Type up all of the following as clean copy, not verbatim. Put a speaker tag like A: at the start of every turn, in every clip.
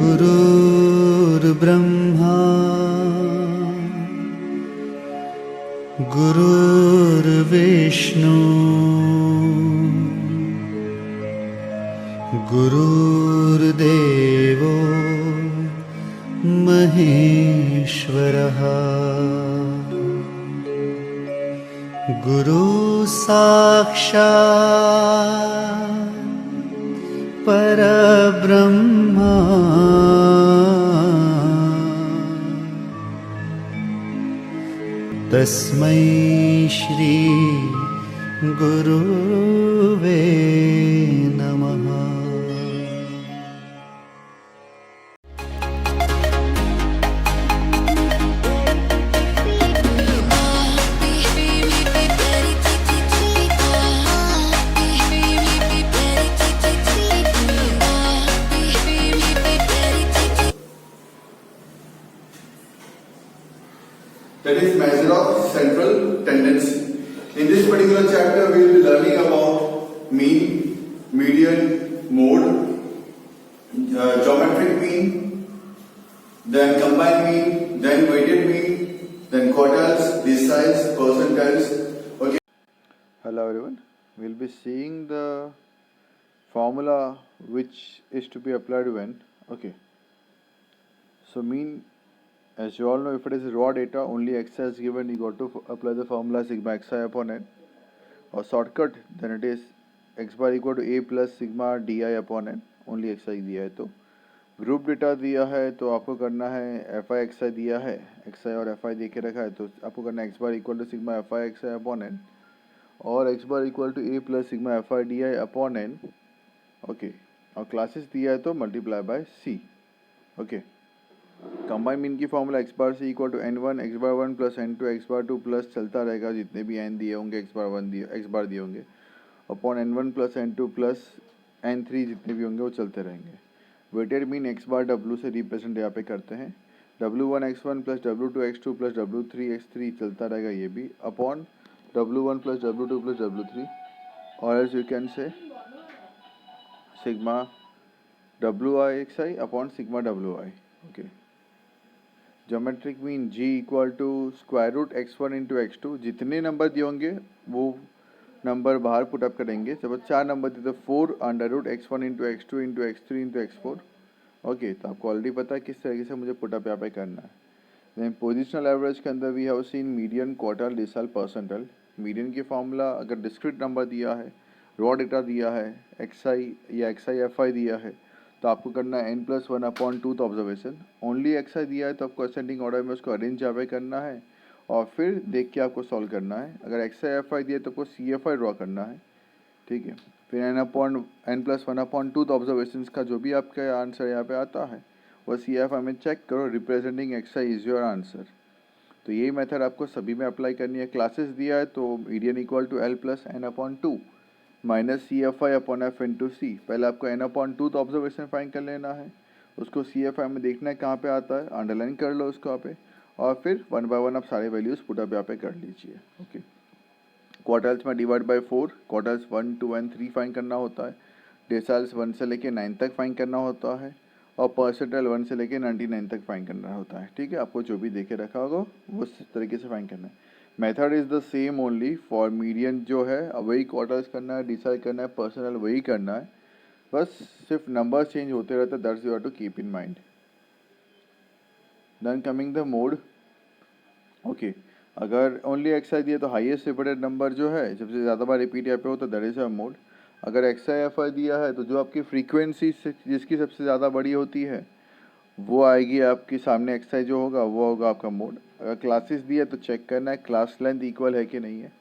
A: गुरुर्ब्रह्मा गुरुर्विष्णु गुरुर्देवो महेश्वरः गुरु साक्षात् परब्रह्मा तस्मै श्री गुरुवे नमः।
B: That is measure of central tendency. In this particular chapter, we will be learning about mean, median, mode, geometric mean, then combined mean, then weighted mean, then quartiles, deciles, percentiles. Okay.
C: Hello everyone. We'll be seeing the formula which is to be applied when. Okay. So mean, as you all know, if it is raw data, only xi is given, you got to apply the formula sigma xi upon n. Or shortcut, then it is x bar equal to a plus sigma di upon n. Only xi दिया है तो group data दिया है तो आपको करना है fi xi दिया है, xi और fi दे के रखा है तो आपको करना है x bar equal to sigma fi xi upon n और x bar equal to a plus sigma fi di upon n. Okay, और क्लासेस दिया है तो multiply by c. Okay, combine mean की फॉर्मूला x बार से equal to n1 x bar 1 plus n2 x bar 2 plus चलता रहेगा जितने भी n दिए होंगे x बार दिए होंगे upon n1 plus n2 plus n3 जितने भी होंगे वो चलते रहेंगे. वेटेड मीन x बार w से रिप्रेजेंट यहाँ पे करते हैं. w1 x1 plus w2 x2 plus w3 x3 चलता रहेगा ये भी upon w1 plus w2 plus w3 और else you can say sigma wi xi upon sigma wi. Okay, geometric mean g equal to square root x1 into x2. जितने number दिए होंगे वो number बाहर पुट अप करेंगे. जब 4 number दिए तो 4 under root x1 into x2 into x3 into x4. Okay, तो आपको ऑलरेडी पता है किस तरीके से मुझे पुट अप यहाँ पे करना है. देन पोजिशनल एवरेज के अंदर we have seen median, quartile, decile, percentile. Median की फॉर्मूला अगर डिस्क्रीट नंबर दिया है, रॉ डेटा दिया है, xi या xi fi दिया है तो आपको करना है n+1 upon 2th observation. Only xi दिया है तो आपको असेंडिंग ऑर्डर में उसको अरेंज यहाँ पे करना है और फिर देख के आपको सॉल्व करना है. अगर xi fi दिया है तो आपको cfi ड्रॉ करना है. ठीक है, फिर n+1 अपॉन 2th ऑब्जर्वेशन का जो भी आपका आंसर यहाँ पे आता है वो cfi में चेक करो, representing xi is your answer. तो यही मेथड आपको सभी में अप्लाई करनी है. क्लासेस दिया है तो median equal to l plus n upon 2 minus cfi upon f into c. पहले आपको n upon 2th observation find कर लेना है, उसको cfi में देखना है कहाँ पे आता है, अंडरलाइन कर लो उसको यहाँ पे और फिर 1 बाय 1 आप सारे वैल्यूज़ पुट अप यहाँ पे कर लीजिए. ओके, क्वार्टाइल्स में divide by 4, quartiles 1 2 and 3 find करना होता है. डेसाइल्स 1 से लेके 9 तक फाइंड करना होता है और परसेंटाइल 1 से लेके 99 तक फाइंड करना होता है. ठीक है, आपको जो भी देखे रखा होगा वो उस तरीके से फाइंड करना है. Method is the same only for median जो है वही क्वार्टर्स करना है, डिसाइड करना है, पर्सनल वही करना है, बस सिर्फ नंबर चेंज होते रहते हैं. That's you have to keep in mind. Then coming the mode. Okay, अगर ओनली xi दिए तो हाईएस्ट रिपीटेड नंबर जो है सबसे ज़्यादा बार रिपीट यहाँ पे हो तो दैट इज़ अ मोड. अगर xi fi दिया है तो जो आपकी फ्रीक्वेंसी जिसकी सबसे ज़्यादा बड़ी होती है वो आएगी आपके सामने. xi जो होगा वो होगा आपका मोड. अगर क्लासेस दिया तो चेक करना है क्लास लेंथ इक्वल है कि नहीं है.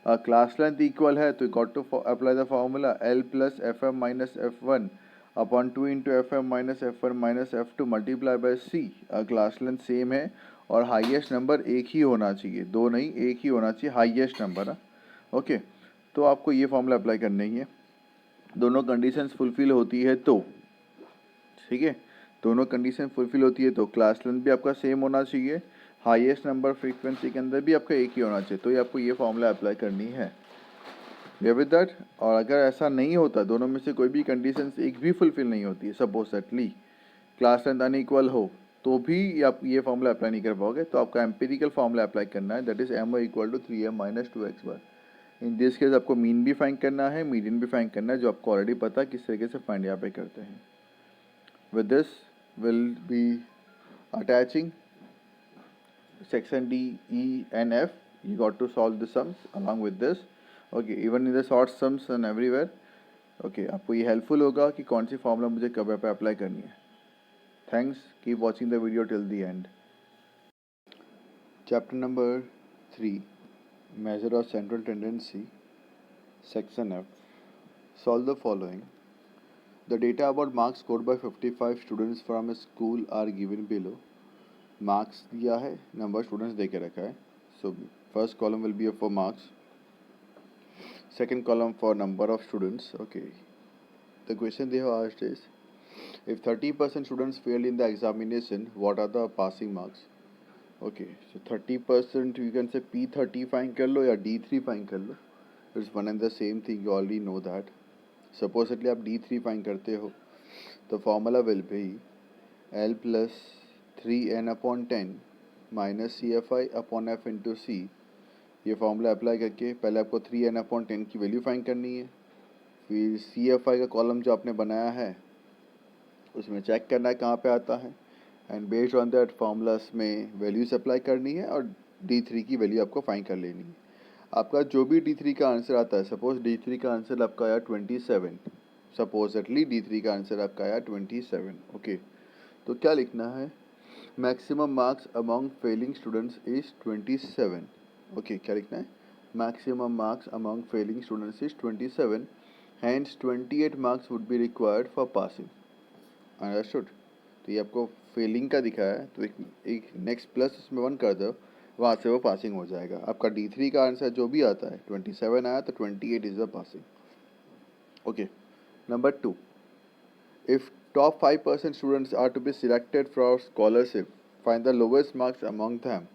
C: क्लास लेंथ इक्वल है तो got to apply the formula l plus F M minus F one upon 2 into F M minus F one minus F two multiply by C. Class length same है और highest number एक ही होना चाहिए, दो नहीं एक ही होना चाहिए हाईएस्ट नंबर. ओके, तो आपको ये फॉर्मूला अप्लाई करना ही है. दोनों कंडीशंस फुलफिल होती है तो ठीक है, दोनों कंडीशन फुलफिल होती है तो क्लास लेंथ भी आपका सेम होना चाहिए, हाईएस्ट नंबर फ्रीक्वेंसी के अंदर भी आपका एक ही होना चाहिए. तो ये आपको ये फॉर्मूला अप्लाई करनी है विद दैट. और अगर ऐसा नहीं होता, दोनों में से कोई भी कंडीशंस एक भी फुलफिल नहीं होती है, सपोज दैटली क्लास लेंथ अनइक्वल हो तो भी आप ये फॉर्मूला अप्लाई नहीं कर पाओगे। तो आपका एम्पिरिकल फॉर्मूला अप्लाई करना है, that is M equal to 3m minus 2x bar. In this case आपको मीन भी फाइंड करना है, मीडियन भी फाइंड करना है, जो आपको ऑलरेडी पता है किस तरीके से फाइंड यहाँ पे करते हैं। With this will be attaching section D, E and F. You got to solve the sums along with this. Okay, even in the short sums and everywhere. Okay, आपको ये हेल्पफुल होगा कि कौन सी फॉर्मूला मुझे कब पे अप्लाई करनी है। Thanks, keep watching the video till the end. Chapter number 3, measure of central tendency, section F. Solve the following. The data about marks scored by 55 students from a school are given below. Marks दिया है, number students दे के रखा है। So first column will be for marks, second column for number of students. Okay, the question they have asked is if 30% students failed in the examination what are the passing marks. Okay, so 30% you can say P30 find कर लो या D3 find कर लो, it's one and the same thing, you already know that. Supposedly आप D3 find करते हो तो formula will be L plus 3n upon 10 minus CFI upon F into C। ये फॉर्मूला अप्लाई करके पहले आपको 3n अपॉन 10 की वैल्यू फाइंड करनी है, फिर CFI का कॉलम जो आपने बनाया है उसमें चेक करना है कहाँ पे आता है, and based on that formulas में वैल्यूज अप्लाई करनी है और D3 की वैल्यू आपको फाइंड कर लेनी है। आपका जो भी D3 का आंसर आता है, सपोज D3 का आंसर आपका आया 27, सपोजटली D3 का आंसर आपका आया 27। ओके, तो क्या लिखना है, maximum marks among failing students is 27। Okay, क्या लिखना है, maximum marks among failing students is 27, hence 28 marks would be required for passing. Understood. तो ये आपको फेलिंग का दिखा है, तो एक नेक्स्ट प्लस उसमें 1 कर दो, वहाँ से वो पासिंग हो जाएगा। आपका D3 का आंसर जो भी आता है 27 आया तो 28 is the passing. Okay, number 2, if top 5% students are to be selected for scholarship, find the lowest marks among them.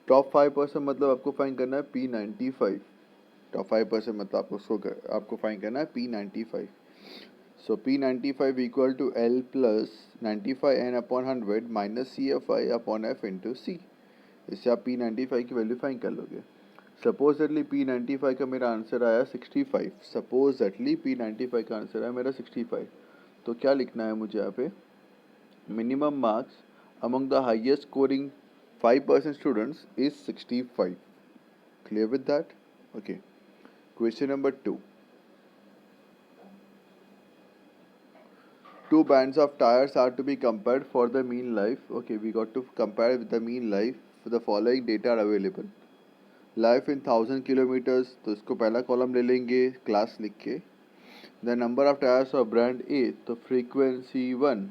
C: Top 5% मतलब आपको फाइंड करना है P95। टॉप 5% मतलब आपको फाइंड करना है P95। So P95 equal to L plus 95n upon 100 minus CFI upon F into C। इससे आप P95 की वैल्यू फाइंड कर लोगे। सपोजटली P95 का मेरा आंसर आया 65, सपोजटली P95 का आंसर आया मेरा 65। तो क्या लिखना है मुझे यहाँ पे, minimum marks among the highest scoring 5% students is 65। Clear with that? Okay, question number 2, two bands of tires are to be compared for the mean life. Okay, we got to compare with the mean life. For the following data are available. Life in 1000 kilometers, तो इसको पहला column ले लेंगे class लिख के। The number of tyres of brand ए, तो frequency 1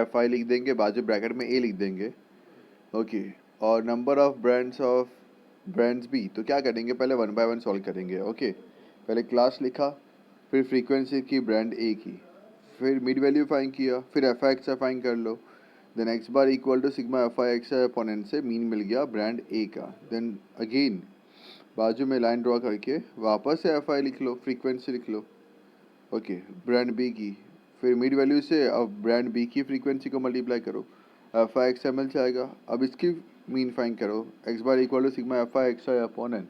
C: FI लिख देंगे, बाजू ब्रैकेट में A लिख देंगे। ओके, और नंबर ऑफ ब्रांड्स बी, तो क्या करेंगे, पहले 1 बाय 1 सॉल्व करेंगे। ओके, पहले क्लास लिखा, फिर फ्रीक्वेंसी की ब्रांड ए की, फिर मिड वैल्यू फाइंड किया, फिर FI XI फाइंड कर लो, then x bar equal to sigma FI XI upon n से मीन मिल गया ब्रांड ए का। देन अगेन बाजू में लाइन ड्रॉ करके वापस से FI लिख लो, फ्रीक्वेंसी लिख लो। ओके, ब्रांड बी की, फिर मिड वैल्यू से अब ब्रांड बी की फ्रीक्वेंसी को मल्टीप्लाई करो, FI XI मिल जाएगा। अब इसकी मीन फाइंड करो, X bar equal to sigma FI XI upon N.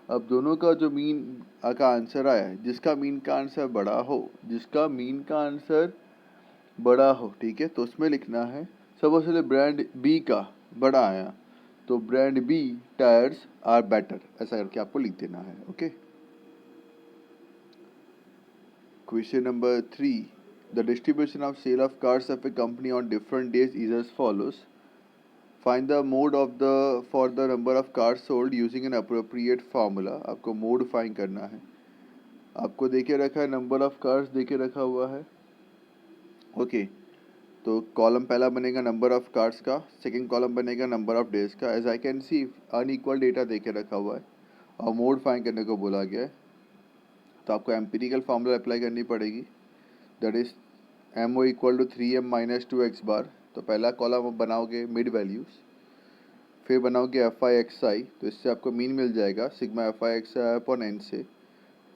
C: अब दोनों का जो मीन का आंसर आया है, जिसका मीन का आंसर बड़ा हो, जिसका मीन का आंसर बड़ा हो, ठीक है, तो उसमें लिखना है, सपोज पहले ब्रांड बी का बड़ा आया तो brand B tyres are better, ऐसा करके आपको लिख देना है। Okay, question number 3, the distribution of sale of cars of a company on different days is as follows. Find the mode of the for the number of cars sold using an appropriate formula. आपको mode find करना है, आपको देके रखा है number of cars देके रखा हुआ है। ओके, तो कॉलम पहला बनेगा नंबर ऑफ कार्स का, सेकंड कॉलम बनेगा नंबर ऑफ डेज का। As I can see unequal data देके रखा हुआ है और मोड फाइंड करने को बोला गया है, तो आपको एम्पिरिकल फार्मूला अप्लाई करनी पड़ेगी, that is MO equal to 3m minus 2x bar. तो पहला कॉलम आप बनाओगे मिड वैल्यूज, फिर बनाओगे FI XI, तो इससे आपको मीन मिल जाएगा sigma FI XI upon n से।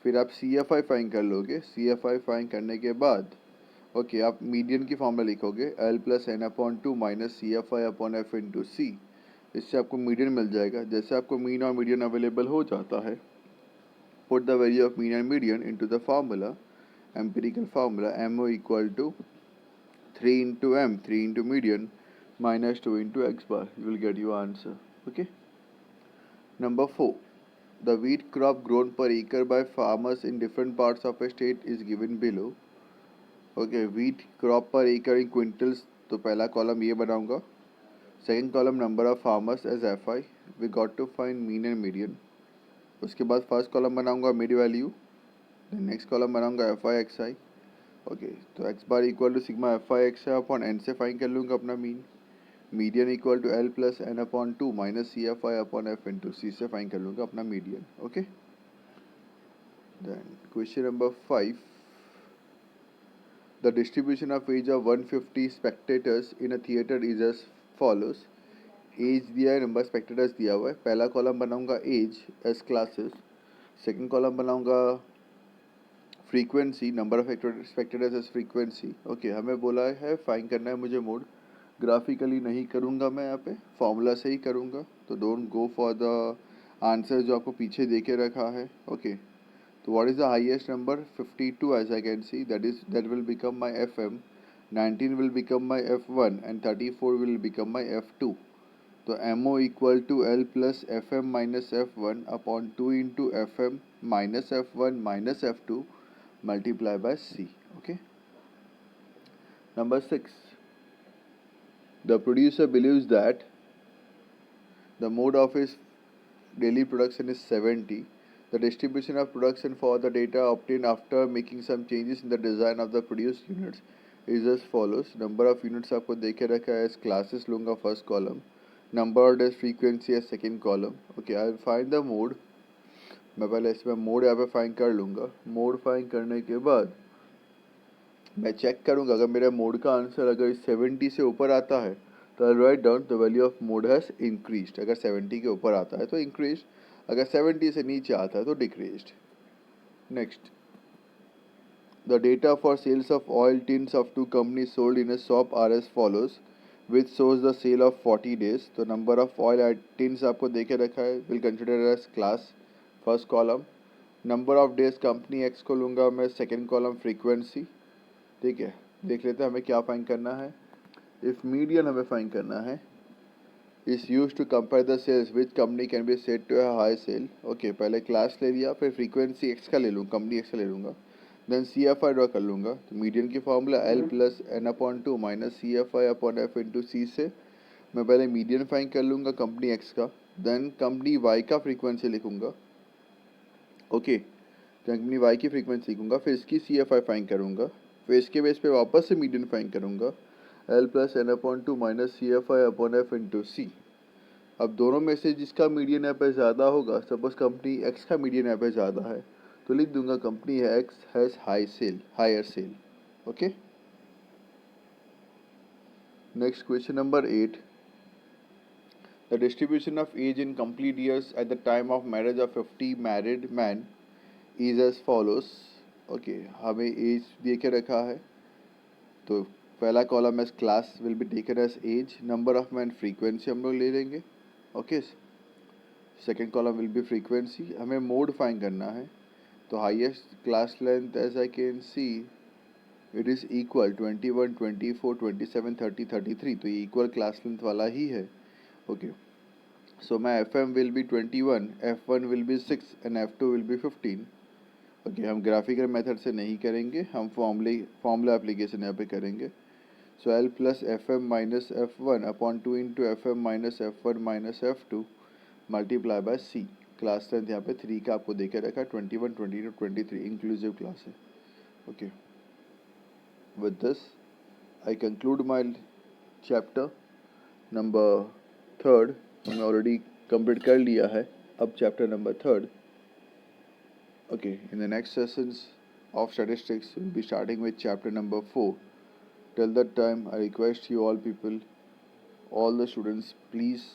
C: फिर आप CFI फाइंड कर लोगे, CFI फाइंड करने के बाद ओके आप मीडियन की फॉर्मूला लिखोगे l plus N upon two minus C F I upon F into c, इससे आपको मीडियन मिल जाएगा। जैसे आपको मीन और मीडियन अवेलेबल हो जाता है, put the value of mean and median into the formula, empirical formula MO equal to 3 into m, 3 into median minus 2 into x bar, you will get your answer. Okay. Number 4, the wheat crop grown per acre by farmers in different parts of a state is given below. Okay, wheat crop per acre in quintals, तो पहला column ये बनाऊंगा। Second column number of farmers as f i, we got to find mean and median. उसके बाद first column बनाऊंगा mid value, next column बनाऊंगा f i x i. Okay, तो x bar equal to sigma f i x upon n से find कर लूँगा अपना mean. Median equal to l plus N upon two minus C F I upon F into सी से find कर लूँगा अपना median. Okay, then question number 5, the distribution of age of 150 spectators in a theatre is as follows. Age दिया है, number spectators दिया हुआ है। पहला कॉलम बनाऊंगा as age classes, second column बनाऊंगा frequency, number of spectators as frequency. Okay, हमें बोला है फाइंड करना है मुझे मोड। ग्राफिकली नहीं करूँगा मैं, यहाँ पे फॉर्मूला से ही करूँगा, तो don't go for the answer जो आपको पीछे दे के रखा है। ओके, तो what is the highest number 52 as I can see, that will become my F M, 19 will become my F1 and 34 will become my F2। तो MO equal to L plus F M minus F1 upon 2 into F M minus F1 minus F2 multiply by C. Okay. Number 6, the producer believes that the mode of his daily production is 70. The distribution of production for the data obtained after making some changes in the design of the produced units is as follows. Number of units आपको देखे रखा है, as classes लूँगा first column, number of days frequency as second column. Okay, I will find the mode. मैं पहले इसमें mode यहाँ पे फाइंड कर लूँगा। मोड फाइंड करने के बाद मैं चेक करूँगा, अगर मेरे मोड का आंसर अगर 70 से ऊपर आता है तो I write down the value of mode has increased. अगर 70 के ऊपर आता है तो इंक्रीज, अगर 70 से नीचे आता है तो decreased. Next, the data for sales of oil tins of two company sold in a shop are as follows, which shows the sale of 40 days. तो नंबर ऑफ ऑयल टिन्स आपको देखे रखा है, will consider as class first column. Number of days company X को लूँगा मैं सेकेंड कॉलम फ्रीक्वेंसी। ठीक है, देख लेते हैं हमें क्या फाइंड करना है। इफ मीडियन हमें फाइंड करना है, is use to compare the sales which company can be said to have high sale. Okay, पहले क्लास ले लिया, फिर फ्रीक्वेंसी एक्स का ले लूँ, कंपनी एक्स का ले लूँगा, then C F I draw कर लूँगा। तो मीडियन की formula L plus N upon two minus C F I upon F into सी से मैं पहले मीडियन फाइंड कर लूँगा कंपनी एक्स का, देन कंपनी वाई का फ्रीक्वेंसी लिखूँगा। ओके, कंपनी वाई की फ्रीक्वेंसी लिखूँगा, फिर इसकी सी एफ आई फाइंड करूँगा, फिर इसके बेस पे वापस से मीडियन फाइंड करूँगा, L plus N upon two minus C F I upon F into C. अब दोनों में से जिसका मीडियन यहाँ पे ज़्यादा होगा, सपोज कंपनी एक्स का मीडियन यहाँ पे ज़्यादा है, तो लिख दूंगा company X has higher sale. Okay, next question number 8, the distribution of age in complete years at the time of marriage of 50 married man is as follows. Okay, हमें age दे के रखा है, तो पहला column as class will be taken as age, number of man frequency हम लोग ले लेंगे। Okay, second column will be frequency. हमें मोड फाइंड करना है, तो highest class length as I can see it is equal 21, 24, 27, 30, 33, तो ये इक्वल क्लास लेंथ वाला ही है। Okay, so my F M will be 21, F1 will be 6 and F2 will be 15। Okay, हम ग्राफिकल मेथड से नहीं करेंगे, हम फॉर्मूला एप्लीकेशन यहाँ पे करेंगे। So L plus F M minus F1 upon 2 into F M minus F1 minus F2 multiply by C. Class length यहाँ पे 3 का आपको देखे रखा है, 21, 22, 23 इंक्लूसिव क्लास है। Okay, with this I conclude my chapter number 3rd। हमने already complete कर लिया है, अब chapter number 3rd। Okay, in the next sessions of statistics, we'll be starting with chapter number 4. Till that time, I request you all people, all the students, please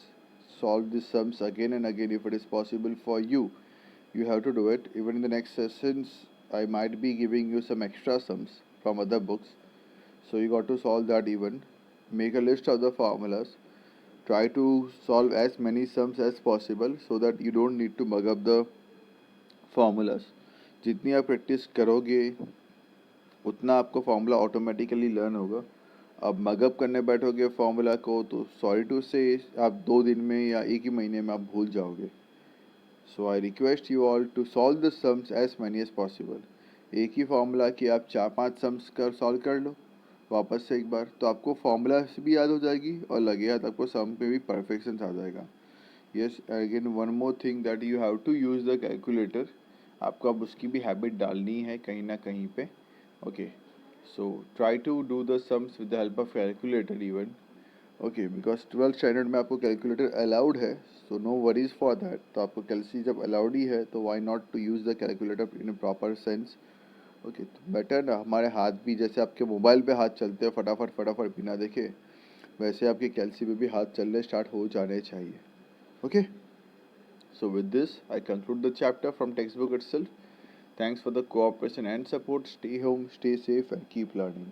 C: solve these sums again and again if it is possible for you. You have to do it. Even in the next sessions, I might be giving you some extra sums from other books. So you got to solve that even. Make a list of the formulas. Try to solve as many sums as possible so that you don't need to mug up the formulas. जितनी आप practice करोगे उतना आपको formula automatically learn होगा. अब mug up करने बैठोगे formula को तो सॉरी टू से आप 2 दिन में या एक ही महीने में आप भूल जाओगे. So I request you all to solve the sums as many as possible. एक ही फार्मूला की आप 4-5 सम्स कर सॉल्व कर लो वापस से एक बार, तो आपको फार्मूला से भी याद हो जाएगी और लगे हाथ आपको सम पे भी परफेक्शन आ जाएगा. Yes, again one more thing that you have to use the calculator. आपको अब उसकी भी हैबिट डालनी है कहीं ना कहीं पे. Okay, so try to do the sums with the help of calculator even. Okay, because 12th standard में आपको कैलकुलेटर अलाउड है, so no worries for that. तो आपको कैलसी जब अलाउड ही है तो why not to use the calculator in a proper sense. Okay, तो better ना हमारे हाथ भी जैसे आपके मोबाइल पे हाथ चलते हैं फटाफट बिना देखे, वैसे आपके कैलसी पे भी हाथ चलने स्टार्ट हो जाने चाहिए. Okay, so with this I conclude the chapter from textbook itself. Thanks for the cooperation and support. Stay home, stay safe and keep learning.